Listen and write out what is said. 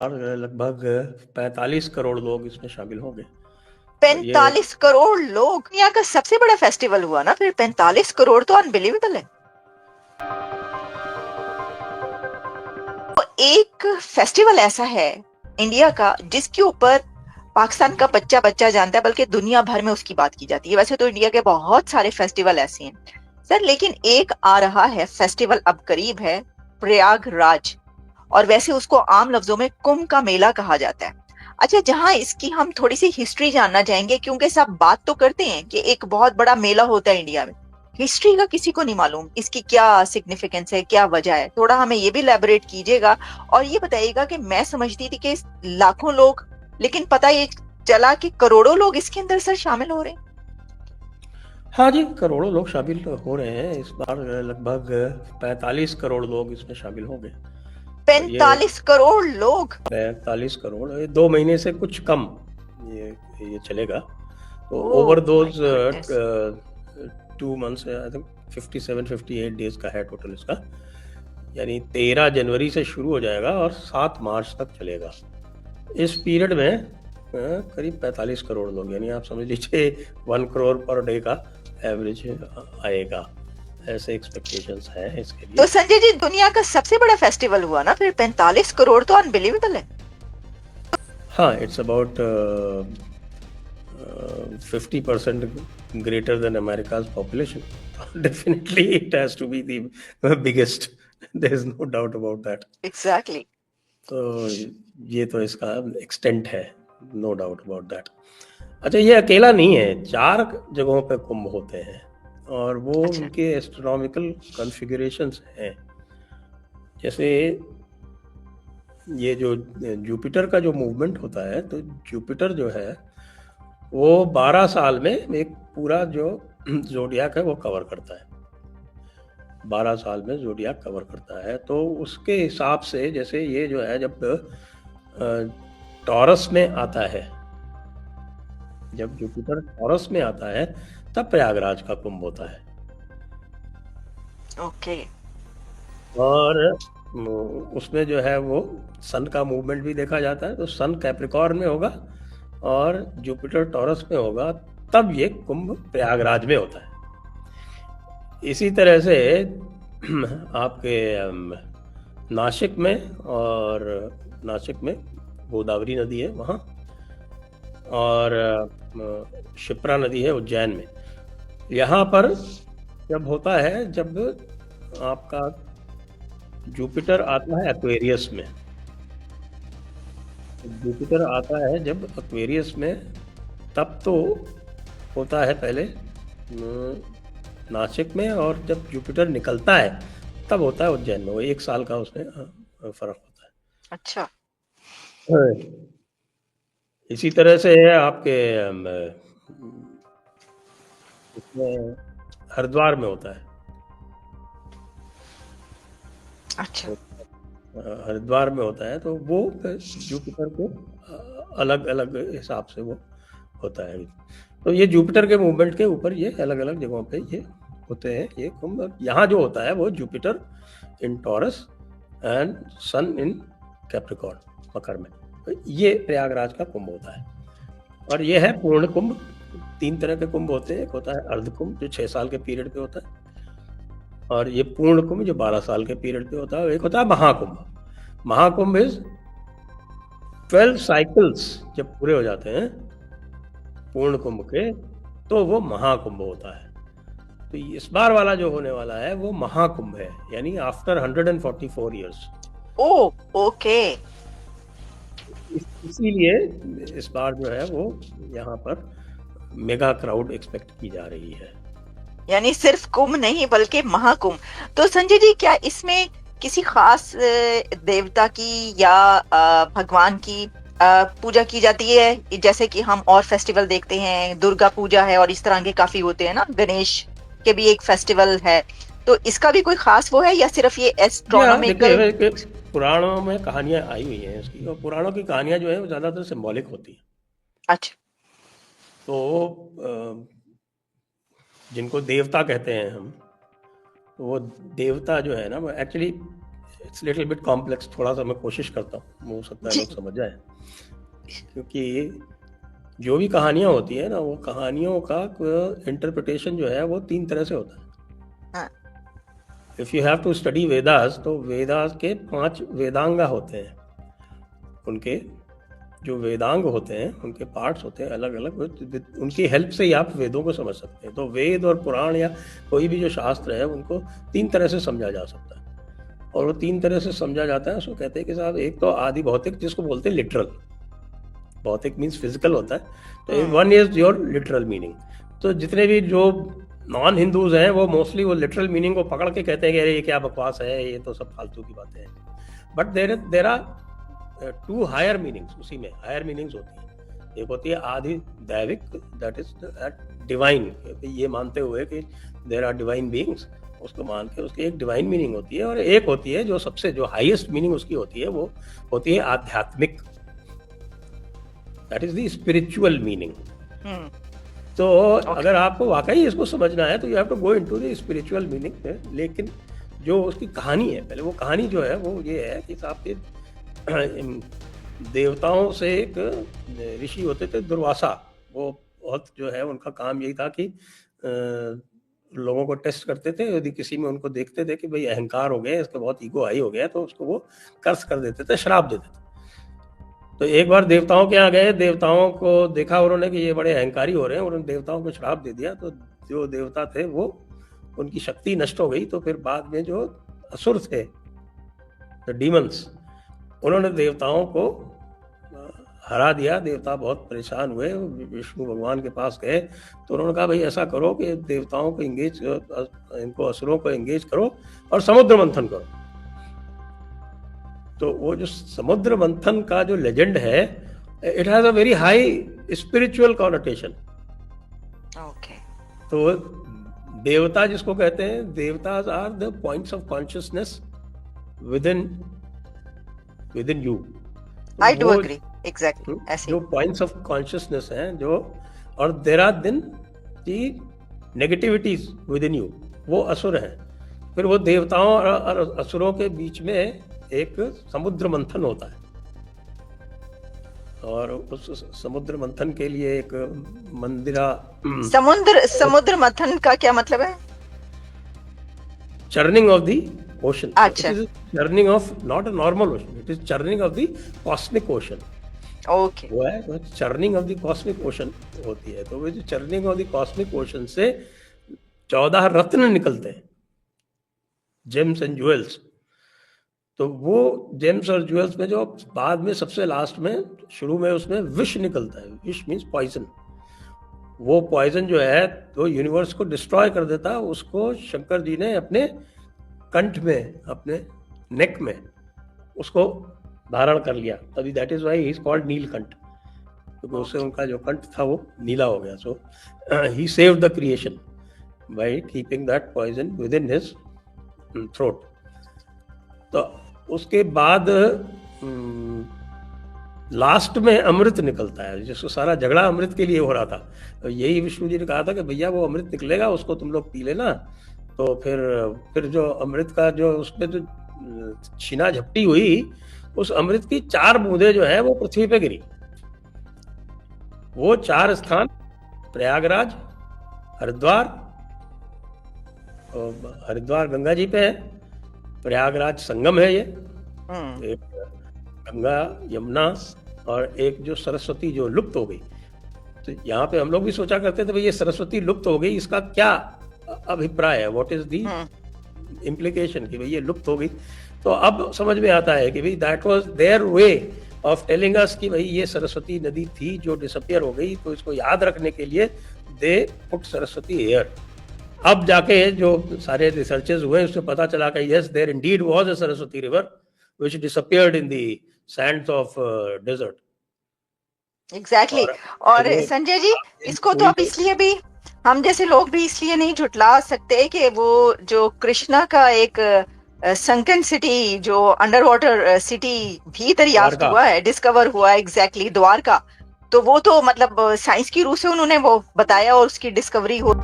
और लगभग 45 करोड़ लोग इसमें शामिल होंगे। और ये 45 करोड़ लोग, दुनिया का सबसे बड़ा फेस्टिवल हुआ ना फिर। 45 करोड़ तो अनबिलीवेबल है। तो एक फेस्टिवल ऐसा है इंडिया का जिसके ऊपर पाकिस्तान का बच्चा बच्चा जानता है, बल्कि दुनिया भर में उसकी बात की जाती है। वैसे तो इंडिया के बहुत सारे फेस्टिवल ऐसे हैं सर, लेकिन एक आ रहा है फेस्टिवल, अब करीब है, प्रयागराज। और वैसे उसको आम लफ्जों में कुंभ का मेला कहा जाता है। अच्छा, जहां इसकी हम थोड़ी सी हिस्ट्री जानना चाहेंगे, क्योंकि सब बात तो करते हैं कि एक बहुत बड़ा मेला होता है इंडिया में। हिस्ट्री का किसी को नहीं मालूम, इसकी क्या सिग्निफिकेंस है, क्या वजह है। थोड़ा हमें ये भी इलेबोरेट कीजिएगा। और ये बताइएगा कि मैं समझती थी कि लाखों लोग, लेकिन पता ये चला कि करोड़ों लोग इसके अंदर सर शामिल हो रहे हैं। हाँ जी, करोड़ों लोग शामिल हो रहे हैं इस बार। लगभग 45 करोड़ लोग इसमें शामिल होंगे। और ये 45 करोड़ लोग। 45 करोड़, ये 2 महीने से कुछ कम ये चलेगा। तो over oh my those goodness. 2 months, I think 57-58 days का है टोटल इसका। यानी 13 जनवरी से शुरू हो जाएगा और 7 मार्च तक चलेगा। इस पीरियड में करीब 45 करोड़ लोग, यानी आप समझ लीजिए 1 करोड़ पर डे का एवरेज आएगा। ऐसे एक्सपेक्टेशंस हैं इसके तो लिए। संजय जी, दुनिया का सबसे बड़ा फेस्टिवल हुआ ना फिर। 45 करोड़ तो अनबिलीवेबल है। हाँ, it's about 50% greater than America's population. Definitely it has to be the biggest. There is no doubt about that. Exactly. तो ये तो इसका एक्सटेंट है, नो डाउट अबाउट दैट। अच्छा, ये अकेला नहीं है, 4 जगहों पे कुंभ होते हैं और वो अच्छा। उनके एस्ट्रोनॉमिकल कॉन्फ़िगरेशंस हैं। जैसे ये जो जुपिटर का जो मूवमेंट होता है, तो जुपिटर जो है वो 12 साल में एक पूरा जो ज़ोडियाक है वो कवर करता है। 12 साल में ज़ोडियाक कवर करता है। तो उसके हिसाब से जैसे ये जो है, जब टॉरस में आता है, जब जुपिटर टॉरस में आता है तब प्रयागराज का कुंभ होता है। ओके। और उसमें जो है वो सन का मूवमेंट भी देखा जाता है। तो सन कैप्रिकॉर्न में होगा और जुपिटर टॉरस में होगा, तब ये कुंभ प्रयागराज में होता है। इसी तरह से आपके नासिक में, और नासिक में गोदावरी नदी है वहाँ, और शिप्रा नदी है उज्जैन में। यहाँ पर जब होता है, जब आपका जुपिटर आता है एक्वेरियस में, जुपिटर आता है जब एक्वेरियस में, तब तो होता है पहले नासिक में, और जब जुपिटर निकलता है तब होता है उज्जैन में। वो 1 साल का उसमें फर्क होता अच्छा। है। इसी तरह से है आपके इसमें हरिद्वार में होता है। अच्छा। तो हरिद्वार में होता है, तो वो जुपिटर के अलग अलग हिसाब से वो होता है। तो ये जुपिटर के मूवमेंट के ऊपर ये अलग अलग जगहों पे ये होते हैं ये कुंभ। यहाँ जो होता है वो Jupiter in Taurus and sun in Capricorn, मकर में। तो ये प्रयागराज का कुंभ होता है। और ये है पूर्ण कुंभ। 3 तरह के कुंभ होते हैं। एक होता है अर्ध कुंभ जो 6 साल के पीरियड पे होता है, और ये पूर्ण कुंभ जो 12 साल के पीरियड पे होता है। एक होता है महाकुंभ। महाकुंभ इज 12 साइकिल्स जब पूरे हो जाते हैं पूर्ण कुंभ के, तो वो महाकुंभ होता है। तो इस बार वाला जो होने वाला है वो महाकुंभ है, यानी आफ्टर 144 ईयर्स। ओ ओके। इसीलिए इस बार जो है वो यहाँ पर मेगा क्राउड एक्सपेक्ट की जा रही है। यानी सिर्फ कुंभ नहीं बल्कि महाकुंभ। तो संजय जी, क्या इसमें किसी खास देवता की या भगवान की पूजा की जाती है, जैसे कि हम और फेस्टिवल देखते हैं, दुर्गा पूजा है और इस तरह के काफी होते हैं ना, गणेश के भी एक फेस्टिवल है। तो इसका भी कोई खास वो है या सिर्फ ये जी हाँ, एस्ट्रोनॉमिकल? देखिए पुराणों में कहानियां आई हुई हैं इसकी, और पुराणों की कहानियां जो है वो ज़्यादातर सिंबॉलिक होती हैं। अच्छा। तो जिनको देवता कहते हैं हम, तो वो देवता जो है ना, वो actually it's little bit complex, थोड़ा सा मैं कोशिश करता हूँ, हो सकता है जी लोग समझ जाए। क्योंकि जो भी कहानियाँ होती है ना, वो कहानियों का इंटरप्रिटेशन जो है वो 3 तरह से होता है। हाँ, if you have to study Vedas, तो वेदास के 5 वेदांग होते हैं। उनके जो वेदांग होते हैं, उनके पार्ट्स होते हैं अलग अलग, उनकी हेल्प से ही आप वेदों को समझ सकते हैं। तो वेद और पुराण या कोई भी जो शास्त्र है, उनको 3 तरह से समझा जा सकता है। और वो 3 तरह से समझा जाता है। उसको कहते हैं कि साहब, एक तो आदि भौतिक, जिसको बोलते हैं लिटरल। भौतिक मीन्स फिजिकल होता है। तो one is your literal meaning. तो जितने भी जो नॉन हिंदूज हैं, वो मोस्टली वो लिटरल मीनिंग को पकड़ के कहते हैं कि अरे ये क्या बकवास है, ये तो सब फालतू की बातें हैं। But there are 2 higher meanings, उसी में हायर मीनिंग्स होती हैं। एक होती है आदि दैविक, दैट इज डिवाइन, ये मानते हुए कि देर आर डिवाइन बीइंग्स, उसको मान के उसकी एक डिवाइन मीनिंग होती है। और एक होती है जो सबसे जो हाईएस्ट मीनिंग उसकी होती है, वो होती है आध्यात्मिक, that is the spiritual meaning. तो अगर आपको वाकई इसको समझना है, तो you have to go into the spiritual meaning. लेकिन जो उसकी कहानी है, पहले वो कहानी जो है वो ये है कि साहब के देवताओं से एक ऋषि होते थे दुर्वासा। वो बहुत जो है उनका काम यही था कि लोगों को टेस्ट करते थे। यदि किसी में उनको देखते थे कि भाई अहंकार हो गया, इसका बहुत ईगो हाई हो गया, तो उसको वो कर्स कर देते थे, श्राप देते थे। तो एक बार देवताओं के यहाँ गए, देवताओं को देखा उन्होंने कि ये बड़े अहंकारी हो रहे हैं, उन्होंने देवताओं को श्राप दे दिया। तो जो देवता थे वो, उनकी शक्ति नष्ट हो गई। तो फिर बाद में जो असुर थे, द डीमंस, उन्होंने देवताओं को हरा दिया। देवता बहुत परेशान हुए, विष्णु भगवान के पास गए। तो उन्होंने कहा भाई ऐसा करो कि देवताओं को एंगेज, इनको असुरों को एंगेज करो और समुद्र मंथन करो। तो वो जो समुद्र मंथन का जो लेजेंड है, it has a very high spiritual connotation. Okay. तो देवता जिसको कहते हैं, देवताज are the points of consciousness within you. I do agree, exactly ऐसे जो पॉइंट्स ऑफ कॉन्शियसनेस हैं जो, और there are then the negativities within you, वो असुर हैं। फिर वो देवताओं और असुरों के बीच में एक समुद्र मंथन होता है। और उस समुद्र मंथन के लिए एक मंदिरा, समुद्र मंथन का क्या मतलब है? Churning of the ocean. अच्छा, churning of not a normal ocean, it is churning of the cosmic ocean. Okay. वो है churning of the cosmic ocean होती है। तो वो जो churning of the cosmic ocean से 14 रत्न निकलते हैं, जेम्स एंड ज्वेल्स। तो वो जेम्स और ज्वेल्स में जो बाद में सबसे लास्ट में, शुरू में उसमें विष निकलता है। विष मीन्स पॉइजन। वो पॉइजन जो है तो यूनिवर्स को डिस्ट्रॉय कर देता है। उसको शंकर जी ने अपने कंठ में, अपने नेक में उसको धारण कर लिया। तभी that is why he is called Neelkanth, क्योंकि उससे उनका जो कंठ था वो नीला हो गया। So he saved the creation by keeping that poison within his throat. तो उसके बाद लास्ट में अमृत निकलता है, जिसको सारा झगड़ा अमृत के लिए हो रहा था। तो यही विष्णु जी ने कहा था कि भैया वो अमृत निकलेगा, उसको तुम लोग पी लेना। तो फिर जो अमृत का जो उसमें जो छीना झपटी हुई, उस अमृत की 4 बूंदें जो है वो पृथ्वी पे गिरी। वो 4 स्थान प्रयागराज, हरिद्वार गंगा जी पे है, प्रयागराज संगम है ये, एक गंगा यमुना, और एक जो सरस्वती जो लुप्त हो गई। तो यहाँ पे हम लोग भी सोचा करते थे भाई ये सरस्वती लुप्त हो गई, इसका क्या अभिप्राय है, व्हाट इज दी इम्प्लीकेशन कि भाई ये लुप्त हो गई। तो अब समझ में आता है कि भाई that was their way of telling us कि भाई ये सरस्वती नदी थी जो डिसअपियर हो गई। तो इसको याद रखने के लिए दे पुट सरस्वती हियर। अब जाके जो सारे रिसर्चेस हुए उससे पता चला कि yes, there indeed was a Saraswati river which disappeared in the sands of desert. Exactly. और संजय जी, इसको तो अब इसलिए भी हम जैसे लोग भी इसलिए नहीं झुटला सकते कि वो जो कृष्णा का एक संकन सिटी, जो अंडर वाटर सिटी भी दरियाफ्त हुआ है, डिस्कवर हुआ है, एग्जैक्टली द्वारका। तो वो तो मतलब साइंस की रूह से उन्होंने वो बताया और उसकी डिस्कवरी हो